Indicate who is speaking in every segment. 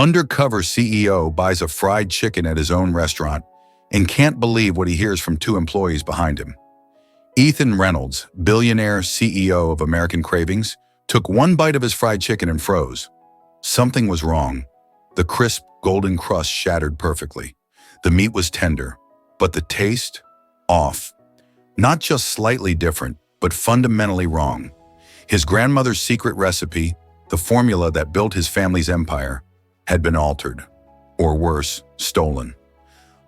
Speaker 1: Undercover CEO buys a fried chicken at his own restaurant and can't believe what he hears from two employees behind him. Reynolds, billionaire CEO of American Cravings, took one bite of his fried chicken and froze. Something was wrong. The crisp, golden crust shattered perfectly. The meat was tender, but the taste? Off. Not just slightly different, but fundamentally wrong. His grandmother's secret recipe, the formula that built his family's empire, had been altered, or worse, stolen.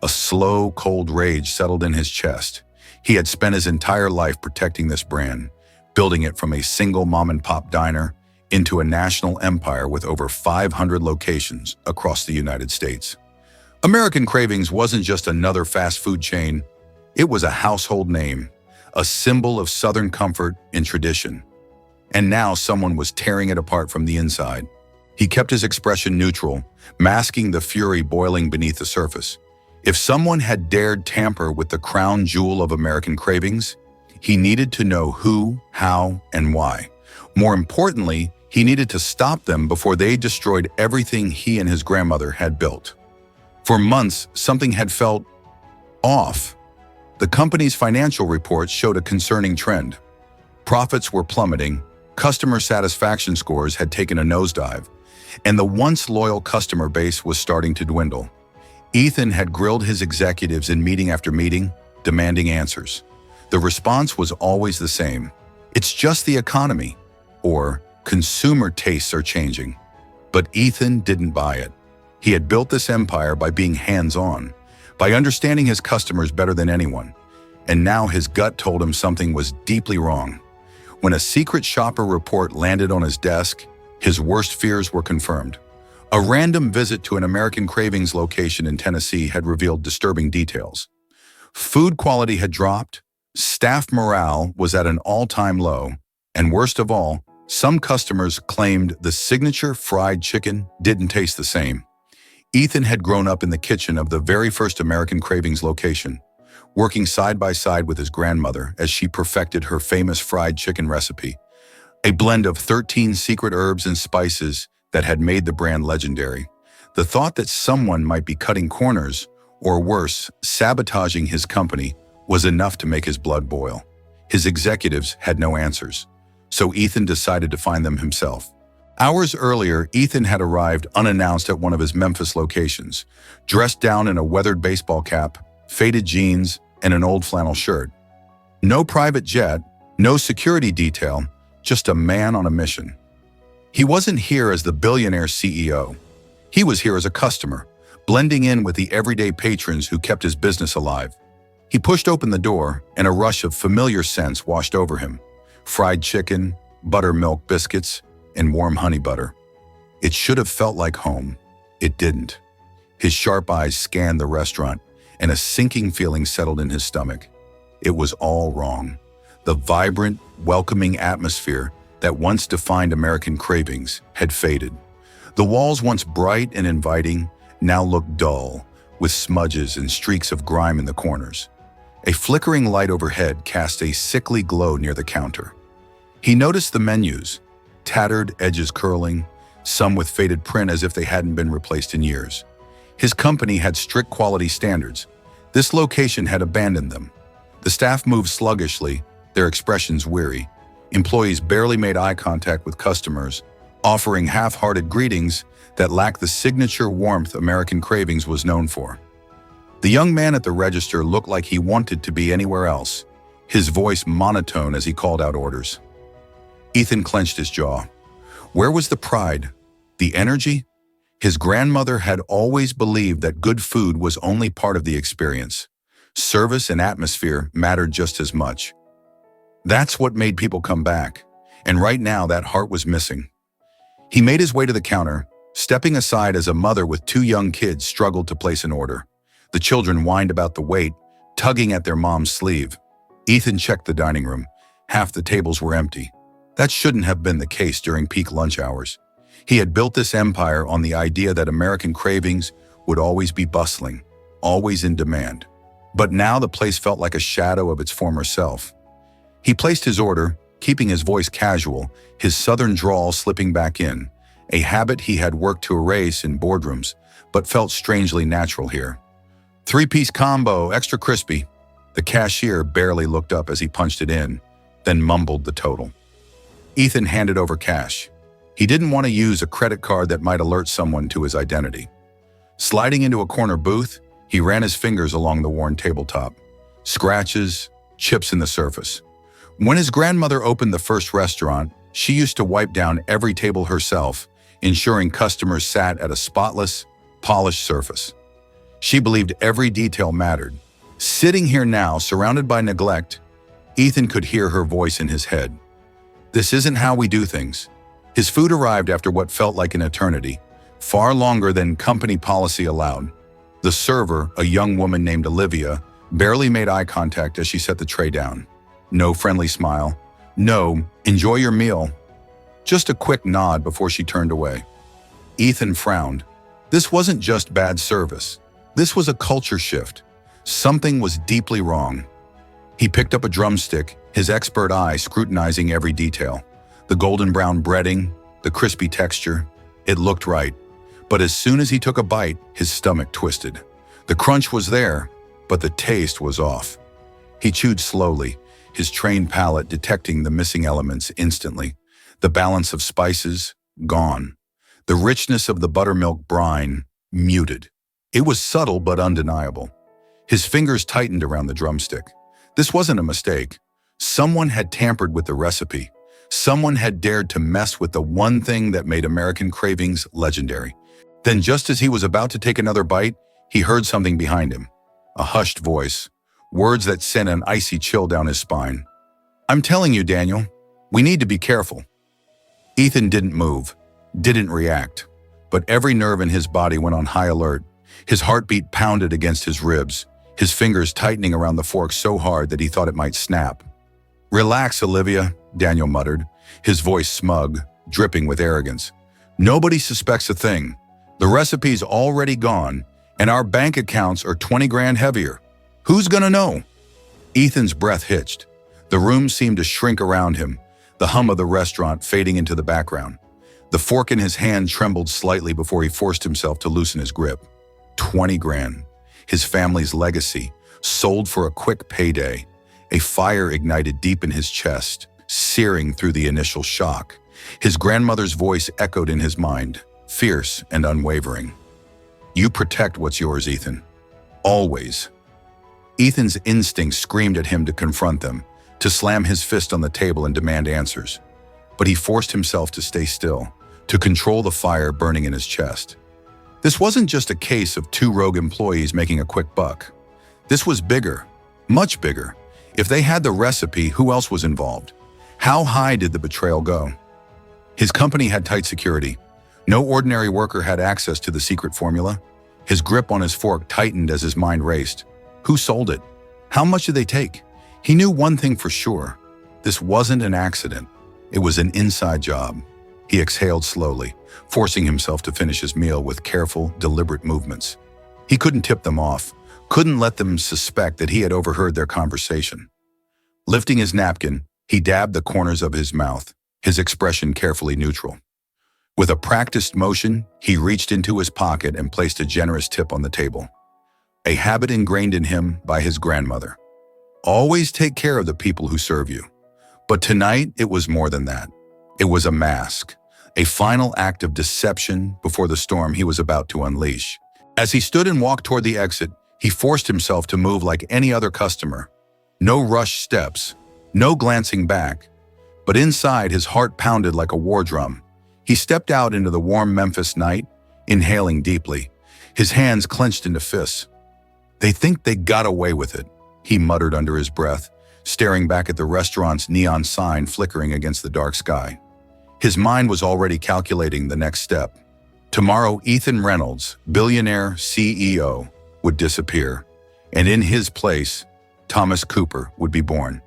Speaker 1: A slow, cold rage settled in his chest. He had spent his entire life protecting this brand, building it from a single mom-and-pop diner into a national empire with over 500 locations across the United States. American Cravings wasn't just another fast food chain. It was a household name, a symbol of Southern comfort and tradition. And now someone was tearing it apart from the inside. He kept his expression neutral, masking the fury boiling beneath the surface. If someone had dared tamper with the crown jewel of American Cravings, he needed to know who, how, and why. More importantly, he needed to stop them before they destroyed everything he and his grandmother had built. For months, something had felt off. The company's financial reports showed a concerning trend. Profits were plummeting, customer satisfaction scores had taken a nosedive, and the once loyal customer base was starting to dwindle. Ethan had grilled his executives in meeting after meeting, demanding answers. The response was always the same. It's just the economy, or consumer tastes are changing. But Ethan didn't buy it. He had built this empire by being hands-on, by understanding his customers better than anyone. And now his gut told him something was deeply wrong. When a secret shopper report landed on his desk, his worst fears were confirmed. A random visit to an American Cravings location in Tennessee had revealed disturbing details. Food quality had dropped, staff morale was at an all-time low, and worst of all, some customers claimed the signature fried chicken didn't taste the same. Ethan had grown up in the kitchen of the very first American Cravings location, working side by side with his grandmother as she perfected her famous fried chicken recipe, a blend of 13 secret herbs and spices that had made the brand legendary. The thought that someone might be cutting corners, or worse, sabotaging his company, was enough to make his blood boil. His executives had no answers, so Ethan decided to find them himself. Hours earlier, Ethan had arrived unannounced at one of his Memphis locations, dressed down in a weathered baseball cap, faded jeans, and an old flannel shirt. No private jet, no security detail, just a man on a mission. He wasn't here as the billionaire CEO. He was here as a customer, blending in with the everyday patrons who kept his business alive. He pushed open the door, and a rush of familiar scents washed over him. Fried chicken, buttermilk biscuits, and warm honey butter. It should have felt like home. It didn't. His sharp eyes scanned the restaurant, and a sinking feeling settled in his stomach. It was all wrong. The vibrant, welcoming atmosphere that once defined American Cravings had faded. The walls, once bright and inviting, now looked dull, with smudges and streaks of grime in the corners. A flickering light overhead cast a sickly glow near the counter. He noticed the menus, tattered, edges curling, some with faded print as if they hadn't been replaced in years. His company had strict quality standards. This location had abandoned them. The staff moved sluggishly, their expressions weary. Employees barely made eye contact with customers, offering half-hearted greetings that lacked the signature warmth American Cravings was known for. The young man at the register looked like he wanted to be anywhere else, his voice monotone as he called out orders. Ethan clenched his jaw. Where was the pride? The energy? His grandmother had always believed that good food was only part of the experience. Service and atmosphere mattered just as much. That's what made people come back, and right now that heart was missing. He made his way to the counter, stepping aside as a mother with two young kids struggled to place an order. The children whined about the wait, tugging at their mom's sleeve. Ethan checked the dining room. Half the tables were empty. That shouldn't have been the case during peak lunch hours. He had built this empire on the idea that American Cravings would always be bustling, always in demand. But now the place felt like a shadow of its former self. He placed his order, keeping his voice casual, his southern drawl slipping back in, a habit he had worked to erase in boardrooms, but felt strangely natural here. Three-piece combo, extra crispy. The cashier barely looked up as he punched it in, then mumbled the total. Ethan handed over cash. He didn't want to use a credit card that might alert someone to his identity. Sliding into a corner booth, he ran his fingers along the worn tabletop. Scratches, chips in the surface. When his grandmother opened the first restaurant, she used to wipe down every table herself, ensuring customers sat at a spotless, polished surface. She believed every detail mattered. Sitting here now, surrounded by neglect, Ethan could hear her voice in his head. This isn't how we do things. His food arrived after what felt like an eternity, far longer than company policy allowed. The server, a young woman named Olivia, barely made eye contact as she set the tray down. No friendly smile. No, enjoy your meal. Just a quick nod before she turned away. Ethan frowned. This wasn't just bad service. This was a culture shift. Something was deeply wrong. He picked up a drumstick, his expert eye scrutinizing every detail. The golden brown breading, the crispy texture. It looked right. But as soon as he took a bite, his stomach twisted. The crunch was there, but the taste was off. He chewed slowly, his trained palate detecting the missing elements instantly. The balance of spices, gone. The richness of the buttermilk brine, muted. It was subtle but undeniable. His fingers tightened around the drumstick. This wasn't a mistake. Someone had tampered with the recipe. Someone had dared to mess with the one thing that made American Cravings legendary. Then just as he was about to take another bite, he heard something behind him. A hushed voice. Words that sent an icy chill down his spine. I'm telling you, Daniel, we need to be careful. Ethan didn't move, didn't react, but every nerve in his body went on high alert. His heartbeat pounded against his ribs, his fingers tightening around the fork so hard that he thought it might snap. Relax, Olivia, Daniel muttered, his voice smug, dripping with arrogance. Nobody suspects a thing. The recipe's already gone, and our bank accounts are 20 grand heavier. Who's gonna know? Ethan's breath hitched. The room seemed to shrink around him, the hum of the restaurant fading into the background. The fork in his hand trembled slightly before he forced himself to loosen his grip. 20 grand. His family's legacy, sold for a quick payday. A fire ignited deep in his chest, searing through the initial shock. His grandmother's voice echoed in his mind, fierce and unwavering. You protect what's yours, Ethan. Always. Ethan's instincts screamed at him to confront them, to slam his fist on the table and demand answers. But he forced himself to stay still, to control the fire burning in his chest. This wasn't just a case of two rogue employees making a quick buck. This was bigger, much bigger. If they had the recipe, who else was involved? How high did the betrayal go? His company had tight security. No ordinary worker had access to the secret formula. His grip on his fork tightened as his mind raced. Who sold it? How much did they take? He knew one thing for sure. This wasn't an accident. It was an inside job. He exhaled slowly, forcing himself to finish his meal with careful, deliberate movements. He couldn't tip them off, couldn't let them suspect that he had overheard their conversation. Lifting his napkin, he dabbed the corners of his mouth, his expression carefully neutral. With a practiced motion, he reached into his pocket and placed a generous tip on the table. A habit ingrained in him by his grandmother. Always take care of the people who serve you. But tonight, it was more than that. It was a mask, a final act of deception before the storm he was about to unleash. As he stood and walked toward the exit, he forced himself to move like any other customer. No rushed steps, no glancing back. But inside, his heart pounded like a war drum. He stepped out into the warm Memphis night, inhaling deeply, his hands clenched into fists. They think they got away with it, he muttered under his breath, staring back at the restaurant's neon sign flickering against the dark sky. His mind was already calculating the next step. Tomorrow, Ethan Reynolds, billionaire CEO, would disappear, and in his place, Thomas Cooper would be born.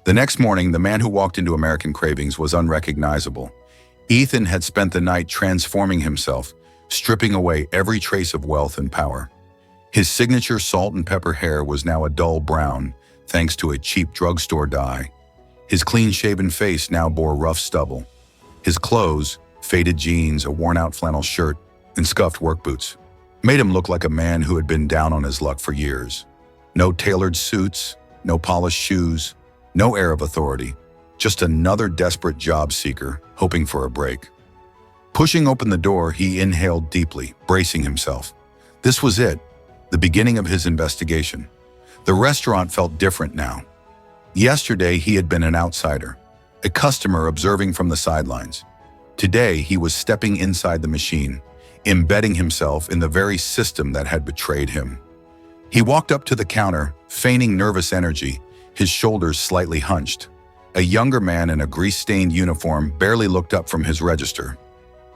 Speaker 1: The next morning, the man who walked into American Cravings was unrecognizable. Ethan had spent the night transforming himself, stripping away every trace of wealth and power. His signature salt and pepper hair was now a dull brown, thanks to a cheap drugstore dye. His clean-shaven face now bore rough stubble. His clothes, faded jeans, a worn-out flannel shirt, and scuffed work boots. Made him look like a man who had been down on his luck for years. No tailored suits, no polished shoes, no air of authority. Just another desperate job seeker, hoping for a break. Pushing open the door, he inhaled deeply, bracing himself. This was it, the beginning of his investigation. The restaurant felt different now. Yesterday, he had been an outsider, a customer observing from the sidelines. Today, he was stepping inside the machine, embedding himself in the very system that had betrayed him. He walked up to the counter, feigning nervous energy, his shoulders slightly hunched. A younger man in a grease-stained uniform barely looked up from his register.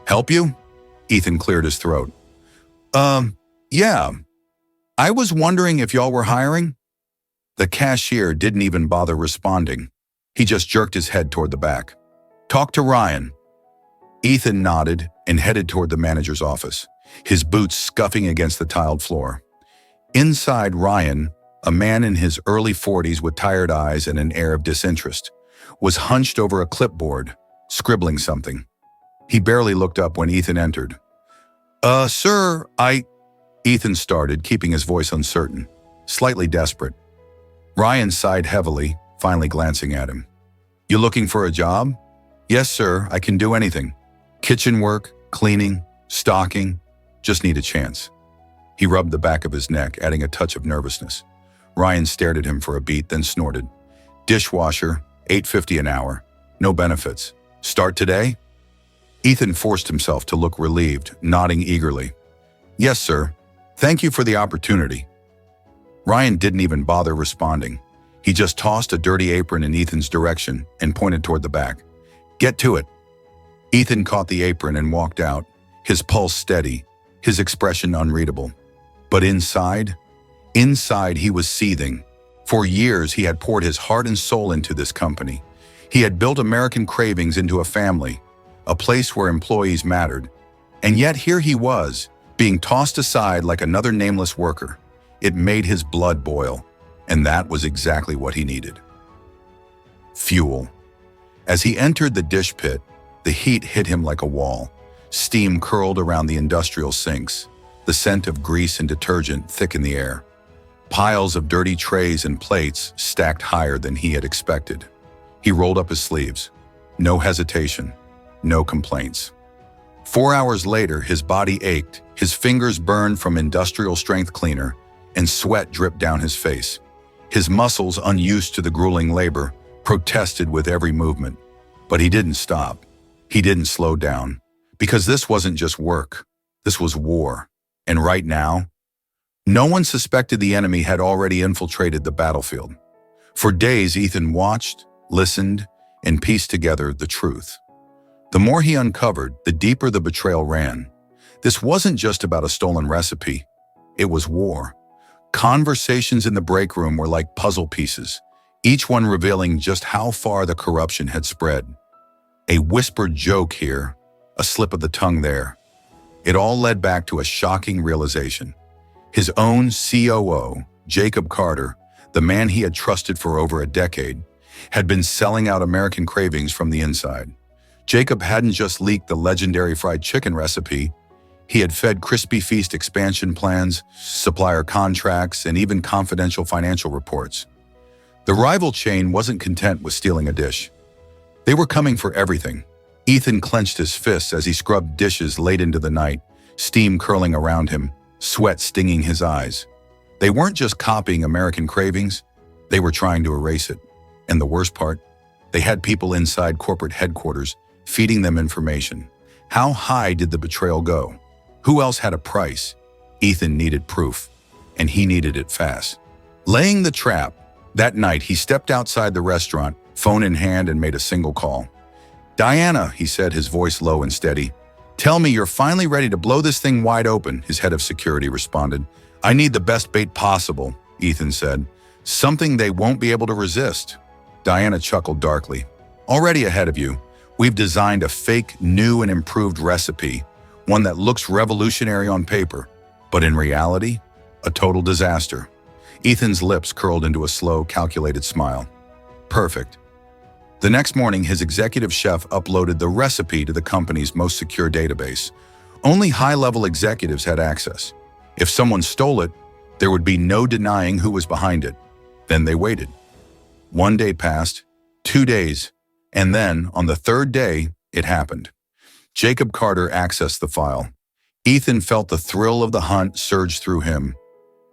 Speaker 1: "Help you?" Ethan cleared his throat. Yeah. I was wondering if y'all were hiring?" The cashier didn't even bother responding. He just jerked his head toward the back. "Talk to Ryan." Ethan nodded and headed toward the manager's office, his boots scuffing against the tiled floor. Inside, Ryan, a man in his early 40s with tired eyes and an air of disinterest, was hunched over a clipboard, scribbling something. He barely looked up when Ethan entered. Sir, Ethan started, keeping his voice uncertain, slightly desperate. Ryan sighed heavily, finally glancing at him. "You looking for a job?" "Yes, sir, I can do anything. Kitchen work, cleaning, stocking, just need a chance." He rubbed the back of his neck, adding a touch of nervousness. Ryan stared at him for a beat, then snorted. "Dishwasher, $8.50 an hour, no benefits. Start today?" Ethan forced himself to look relieved, nodding eagerly. "Yes, sir. Thank you for the opportunity." Ryan didn't even bother responding. He just tossed a dirty apron in Ethan's direction and pointed toward the back. "Get to it." Ethan caught the apron and walked out, his pulse steady, his expression unreadable. But inside he was seething. For years, he had poured his heart and soul into this company. He had built American Cravings into a family, a place where employees mattered. And yet here he was, being tossed aside like another nameless worker. It made his blood boil, and that was exactly what he needed. Fuel. As he entered the dish pit, the heat hit him like a wall. Steam curled around the industrial sinks, the scent of grease and detergent thick in the air. Piles of dirty trays and plates stacked higher than he had expected. He rolled up his sleeves. No hesitation, no complaints. 4 hours later, his body ached, his fingers burned from industrial-strength cleaner, and sweat dripped down his face. His muscles, unused to the grueling labor, protested with every movement. But he didn't stop. He didn't slow down. Because this wasn't just work. This was war. And right now, no one suspected the enemy had already infiltrated the battlefield. For days, Ethan watched, listened, and pieced together the truth. The more he uncovered, the deeper the betrayal ran. This wasn't just about a stolen recipe. It was war. Conversations in the break room were like puzzle pieces, each one revealing just how far the corruption had spread. A whispered joke here, a slip of the tongue there. It all led back to a shocking realization. His own COO, Jacob Carter, the man he had trusted for over a decade, had been selling out American Cravings from the inside. Jacob hadn't just leaked the legendary fried chicken recipe. He had fed Crispy Feast expansion plans, supplier contracts, and even confidential financial reports. The rival chain wasn't content with stealing a dish. They were coming for everything. Ethan clenched his fists as he scrubbed dishes late into the night, steam curling around him, sweat stinging his eyes. They weren't just copying American Cravings, they were trying to erase it. And the worst part, they had people inside corporate headquarters feeding them information. How high did the betrayal go? Who else had a price? Ethan needed proof, and he needed it fast. Laying the trap, that night he stepped outside the restaurant, phone in hand, and made a single call. "Diana," he said, his voice low and steady. "Tell me you're finally ready to blow this thing wide open," his head of security responded. "I need the best bait possible," Ethan said. "Something they won't be able to resist." Diana chuckled darkly. "Already ahead of you. We've designed a fake, new and improved recipe, one that looks revolutionary on paper, but in reality, a total disaster." Ethan's lips curled into a slow, calculated smile. "Perfect. The next morning, his executive chef uploaded the recipe to the company's most secure database. Only high-level executives had access. If someone stole it, there would be no denying who was behind it. Then they waited. 1 day passed, 2 days, and then, on the 3rd day, it happened. Jacob Carter accessed the file. Ethan felt the thrill of the hunt surge through him.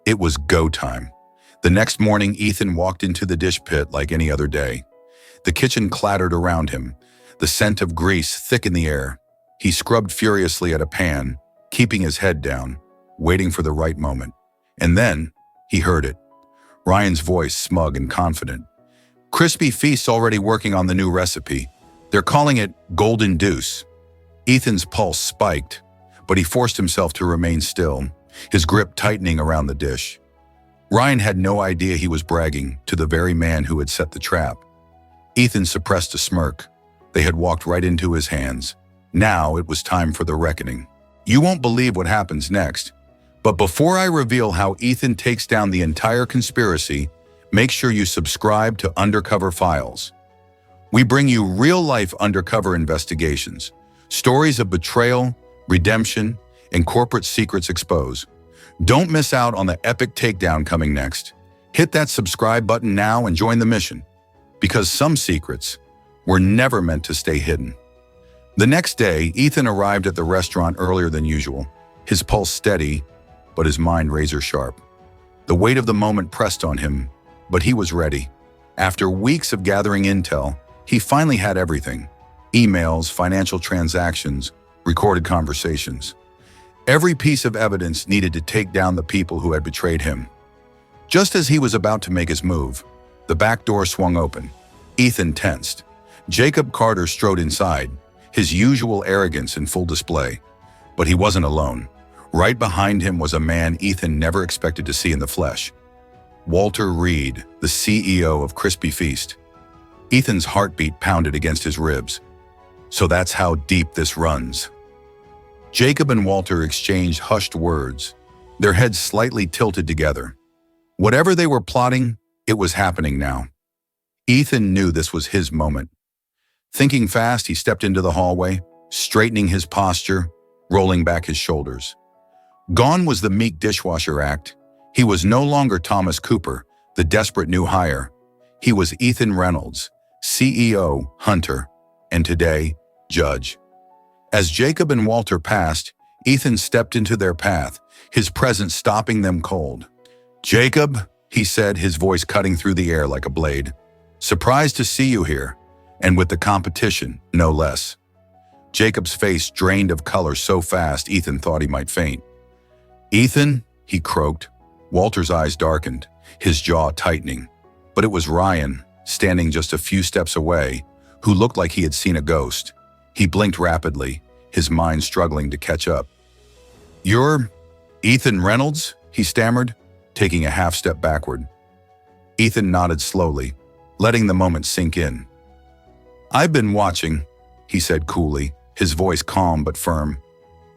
Speaker 1: It was go time. The next morning, Ethan walked into the dish pit like any other day. The kitchen clattered around him, the scent of grease thick in the air. He scrubbed furiously at a pan, keeping his head down, waiting for the right moment. And then, he heard it. Ryan's voice, smug and confident. "Crispy Feast's already working on the new recipe. They're calling it Golden Deuce." Ethan's pulse spiked, but he forced himself to remain still, his grip tightening around the dish. Ryan had no idea he was bragging to the very man who had set the trap. Ethan suppressed a smirk. They had walked right into his hands. Now it was time for the reckoning. You won't believe what happens next. But before I reveal how Ethan takes down the entire conspiracy, make sure you subscribe to Undercover Files. We bring you real-life undercover investigations, stories of betrayal, redemption, and corporate secrets exposed. Don't miss out on the epic takedown coming next. Hit that subscribe button now and join the mission, because some secrets were never meant to stay hidden. The next day, Ethan arrived at the restaurant earlier than usual, his pulse steady, but his mind razor-sharp. The weight of the moment pressed on him, but he was ready. After weeks of gathering intel, he finally had everything: emails, financial transactions, recorded conversations. Every piece of evidence needed to take down the people who had betrayed him. Just as he was about to make his move, the back door swung open. Ethan tensed. Jacob Carter strode inside, his usual arrogance in full display. But he wasn't alone. Right behind him was a man Ethan never expected to see in the flesh. Walter Reed, the CEO of Crispy Feast. Ethan's heartbeat pounded against his ribs. So that's how deep this runs. Jacob and Walter exchanged hushed words, their heads slightly tilted together. Whatever they were plotting, it was happening now. Ethan knew this was his moment. Thinking fast, he stepped into the hallway, straightening his posture, rolling back his shoulders. Gone was the meek dishwasher act. He was no longer Thomas Cooper, the desperate new hire. He was Ethan Reynolds, CEO, Hunter, and today, Judge. As Jacob and Walter passed, Ethan stepped into their path, his presence stopping them cold. "Jacob," he said, his voice cutting through the air like a blade. "Surprised to see you here, and with the competition, no less." Jacob's face drained of color so fast Ethan thought he might faint. "Ethan," he croaked. Walter's eyes darkened, his jaw tightening. But it was Ryan, standing just a few steps away, who looked like he had seen a ghost. He blinked rapidly, his mind struggling to catch up. "You're Ethan Reynolds?" he stammered, taking a half step backward. Ethan nodded slowly, letting the moment sink in. "I've been watching," he said coolly, his voice calm but firm.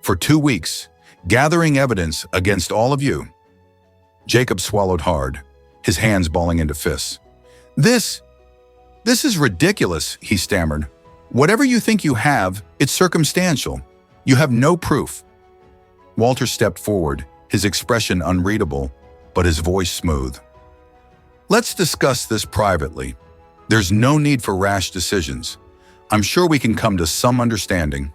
Speaker 1: "For 2 weeks, gathering evidence against all of you." Jacob swallowed hard, his hands balling into fists. This is ridiculous," he stammered. "Whatever you think you have, it's circumstantial. You have no proof." Walter stepped forward, his expression unreadable, but his voice smooth. "Let's discuss this privately. There's no need for rash decisions. I'm sure we can come to some understanding."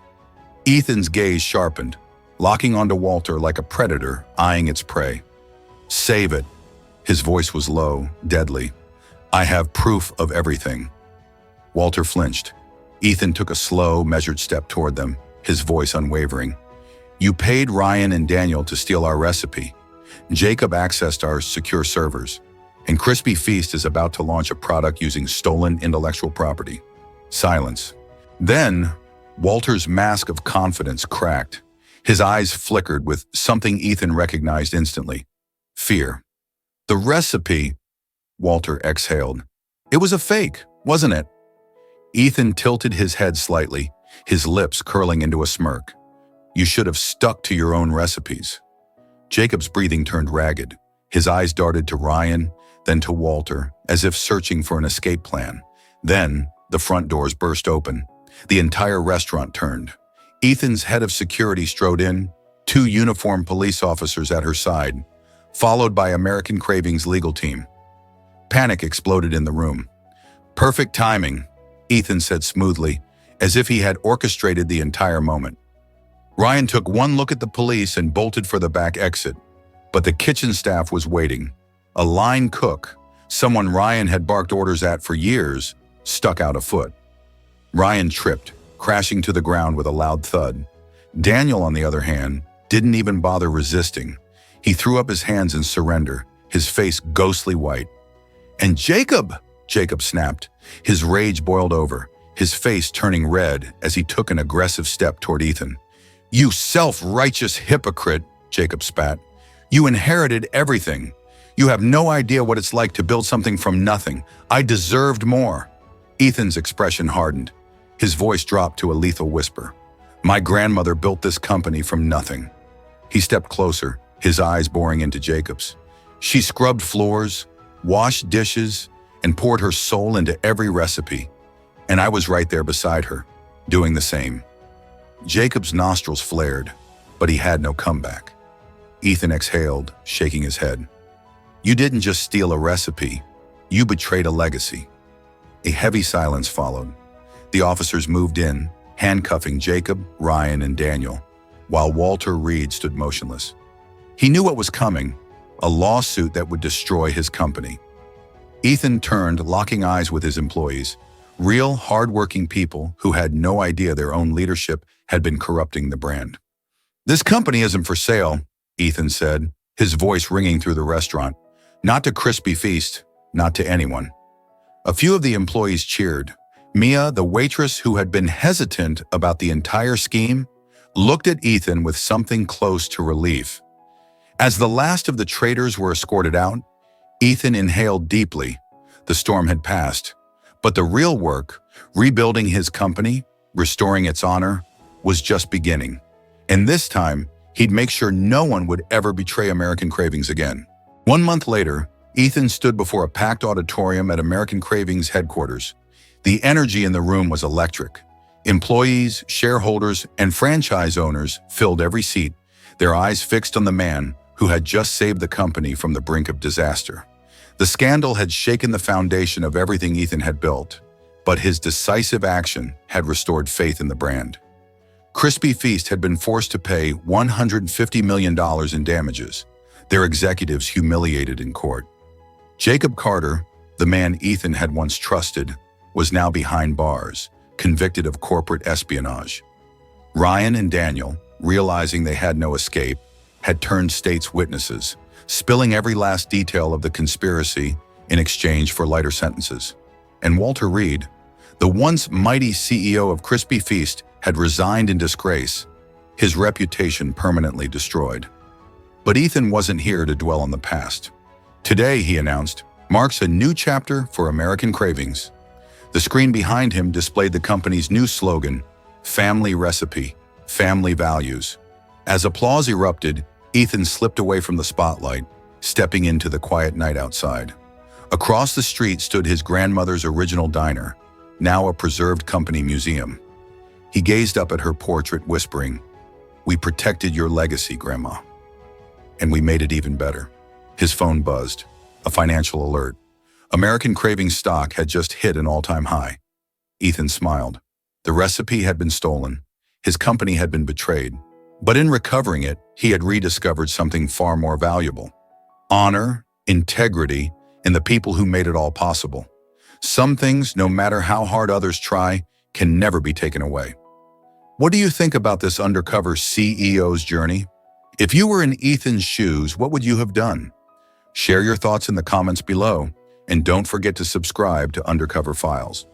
Speaker 1: Ethan's gaze sharpened, locking onto Walter like a predator eyeing its prey. "Save it." His voice was low, deadly. "I have proof of everything." Walter flinched. Ethan took a slow, measured step toward them, his voice unwavering. "You paid Ryan and Daniel to steal our recipe. Jacob accessed our secure servers. And Crispy Feast is about to launch a product using stolen intellectual property." Silence. Then, Walter's mask of confidence cracked. His eyes flickered with something Ethan recognized instantly. Fear. "The recipe," Walter exhaled. "It was a fake, wasn't it?" Ethan tilted his head slightly, his lips curling into a smirk. "You should have stuck to your own recipes." Jacob's breathing turned ragged. His eyes darted to Ryan, then to Walter, as if searching for an escape plan. Then, The front doors burst open. The entire restaurant turned. Ethan's head of security strode in, 2 uniformed police officers at her side, followed by American Cravings' legal team. Panic exploded in the room. "Perfect timing," Ethan said smoothly, as if he had orchestrated the entire moment. Ryan took one look at the police and bolted for the back exit. But the kitchen staff was waiting. A line cook, someone Ryan had barked orders at for years, stuck out a foot. Ryan tripped, crashing to the ground with a loud thud. Daniel, on the other hand, didn't even bother resisting. He threw up his hands in surrender, his face ghostly white. "And Jacob!" Jacob snapped. His rage boiled over, his face turning red as he took an aggressive step toward Ethan. "You self-righteous hypocrite," Jacob spat. "You inherited everything. You have no idea what it's like to build something from nothing. I deserved more." Ethan's expression hardened. His voice dropped to a lethal whisper. "My grandmother built this company from nothing." He stepped closer, his eyes boring into Jacob's. "She scrubbed floors, washed dishes, and poured her soul into every recipe. And I was right there beside her, doing the same." Jacob's nostrils flared, but he had no comeback. Ethan exhaled, shaking his head. "You didn't just steal a recipe, you betrayed a legacy." A heavy silence followed. The officers moved in, handcuffing Jacob, Ryan, and Daniel, while Walter Reed stood motionless. He knew what was coming, a lawsuit that would destroy his company. Ethan turned, locking eyes with his employees, real, hard-working people who had no idea their own leadership had been corrupting the brand. "This company isn't for sale," Ethan said, his voice ringing through the restaurant. "Not to Crispy Feast, not to anyone." A few of the employees cheered. Mia, the waitress who had been hesitant about the entire scheme, looked at Ethan with something close to relief. As the last of the traitors were escorted out, Ethan inhaled deeply. The storm had passed, but the real work, rebuilding his company, restoring its honor, was just beginning. And this time, he'd make sure no one would ever betray American Cravings again. 1 month later, Ethan stood before a packed auditorium at American Cravings headquarters. The energy in the room was electric. Employees, shareholders, and franchise owners filled every seat, their eyes fixed on the man who had just saved the company from the brink of disaster. The scandal had shaken the foundation of everything Ethan had built, but his decisive action had restored faith in the brand. Crispy Feast had been forced to pay $150 million in damages, their executives humiliated in court. Jacob Carter, the man Ethan had once trusted, was now behind bars, convicted of corporate espionage. Ryan and Daniel, realizing they had no escape, had turned state's witnesses, spilling every last detail of the conspiracy in exchange for lighter sentences. And Walter Reed, the once mighty CEO of Crispy Feast, had resigned in disgrace, his reputation permanently destroyed. But Ethan wasn't here to dwell on the past. Today, he announced, marks a new chapter for American Cravings. The screen behind him displayed the company's new slogan, "Family Recipe, Family Values." As applause erupted, Ethan slipped away from the spotlight, stepping into the quiet night outside. Across the street stood his grandmother's original diner, now a preserved company museum. He gazed up at her portrait, whispering, "We protected your legacy, Grandma. And we made it even better." His phone buzzed, a financial alert. American Cravings stock had just hit an all-time high. Ethan smiled. The recipe had been stolen. His company had been betrayed. But in recovering it, he had rediscovered something far more valuable: honor, integrity, and the people who made it all possible. Some things, no matter how hard others try, can never be taken away. What do you think about this undercover CEO's journey? If you were in Ethan's shoes, what would you have done? Share your thoughts in the comments below, and don't forget to subscribe to Undercover Files.